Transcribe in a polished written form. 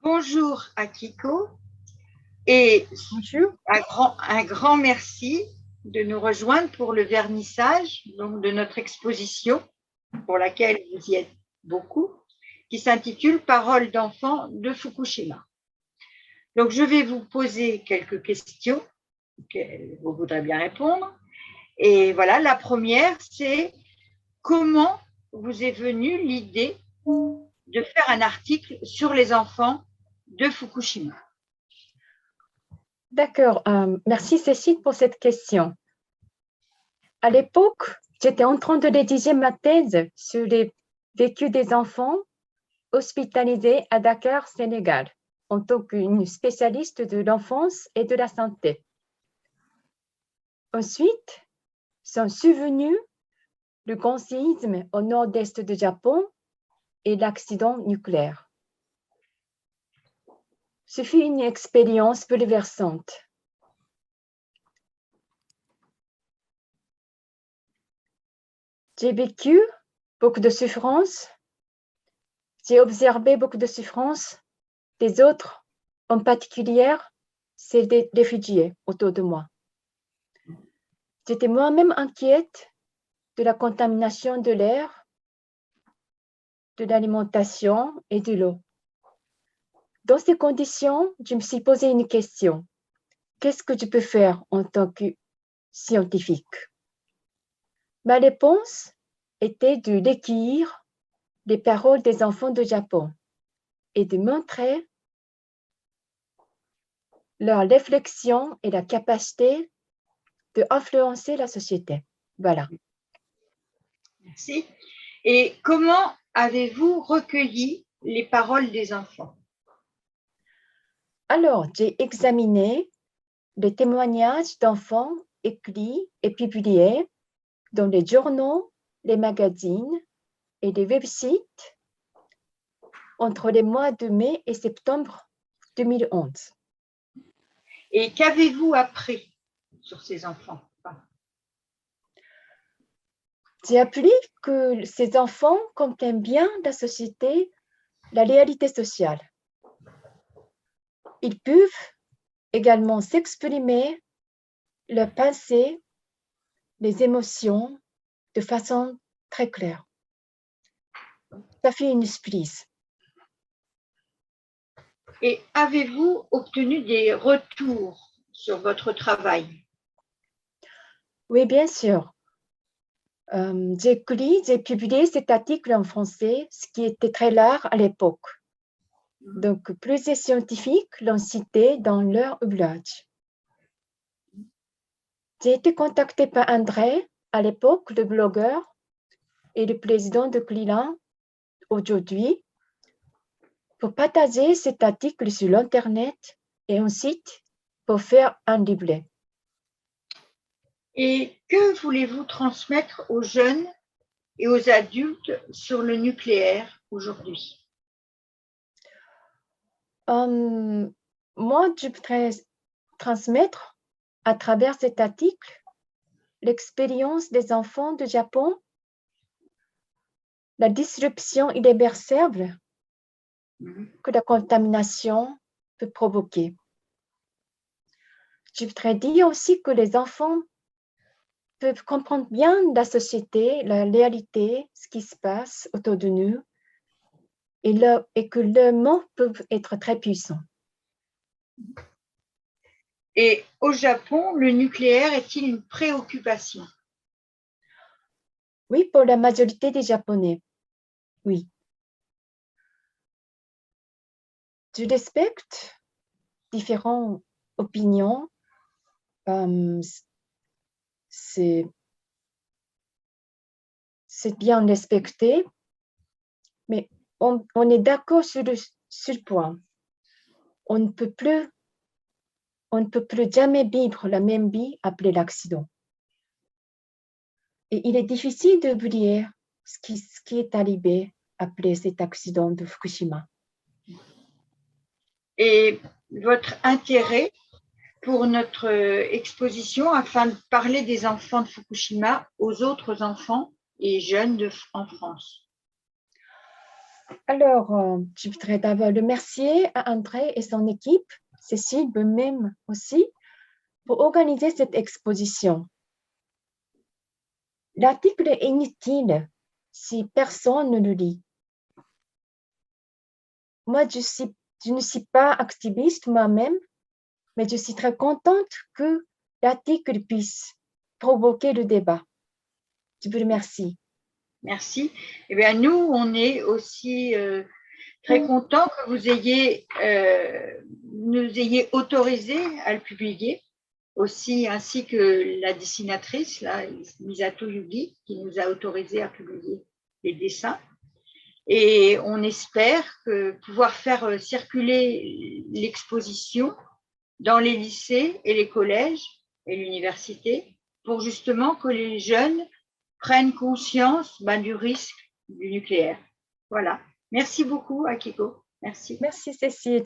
Bonjour Akiko et Bonjour. un grand merci de nous rejoindre pour le vernissage donc, de notre exposition pour laquelle vous y êtes beaucoup, qui s'intitule Paroles d'enfants de Fukushima. Donc je vais vous poser quelques questions auxquelles vous voudrez bien répondre. Et voilà, la première, c'est comment vous est venue l'idée de faire un article sur les enfants de Fukushima? D'accord. Merci Cécile pour cette question. À l'époque, j'étais en train de rédiger ma thèse sur les vécus des enfants hospitalisés à Dakar, Sénégal, en tant qu'une spécialiste de l'enfance et de la santé. Ensuite, sont survenus le grand séisme au nord-est du Japon et l'accident nucléaire. Ce fut une expérience bouleversante. J'ai vécu beaucoup de souffrances. J'ai observé beaucoup de souffrances des autres, en particulier celles des réfugiés autour de moi. J'étais moi-même inquiète de la contamination de l'air, de l'alimentation et de l'eau. Dans ces conditions, je me suis posé une question. Qu'est-ce que je peux faire en tant que scientifique? Ma réponse était de recueillir les paroles des enfants du Japon et de montrer leur réflexion et la capacité d'influencer la société. Voilà. Merci. Et comment avez-vous recueilli les paroles des enfants? Alors, j'ai examiné les témoignages d'enfants écrits et publiés dans les journaux, les magazines et les websites entre les mois de mai et septembre 2011. Et qu'avez-vous appris sur ces enfants? J'ai appris que ces enfants comprennent bien la société, la réalité sociale. Ils peuvent également s'exprimer leurs pensées, les émotions de façon très claire. Ça fait une surprise. Et avez-vous obtenu des retours sur votre travail? Oui, bien sûr. J'ai publié cet article en français, ce qui était très rare à l'époque. Donc, plusieurs scientifiques l'ont cité dans leur ouvrage. J'ai été contactée par André, à l'époque le blogueur et le président de Clilan aujourd'hui, pour partager cet article sur l'Internet et ensuite pour faire un livret. Et que voulez-vous transmettre aux jeunes et aux adultes sur le nucléaire aujourd'hui? Moi, je voudrais transmettre à travers cet article l'expérience des enfants du Japon, la disruption irréversible que la contamination peut provoquer. Je voudrais dire aussi que les enfants peuvent comprendre bien la société, la réalité, ce qui se passe autour de nous, et que leurs mots peuvent être très puissants. Et au Japon, le nucléaire est-il une préoccupation? Oui, pour la majorité des Japonais, oui. Je respecte différentes opinions. C'est bien respecté, mais on est d'accord sur le point. On ne peut plus jamais vivre la même vie après l'accident. Et il est difficile d'oublier ce qui est arrivé après cet accident de Fukushima. Et votre intérêt pour notre exposition afin de parler des enfants de Fukushima aux autres enfants et jeunes en France? Alors, je voudrais d'abord remercier André et son équipe, Cécile, même aussi, pour organiser cette exposition. L'article est inutile si personne ne le lit. Moi, je ne suis pas activiste moi-même, mais je suis très contente que l'article puisse provoquer le débat. Je vous remercie. Merci. Eh bien, nous, on est aussi très contents que vous nous ayez autorisé à le publier, aussi ainsi que la dessinatrice, là, Misato Yugi, qui nous a autorisé à publier les dessins. Et on espère pouvoir faire circuler l'exposition dans les lycées et les collèges et l'université pour justement que les jeunes prennent conscience du risque du nucléaire. Voilà. Merci beaucoup, Akiko. Merci. Merci, Cécile.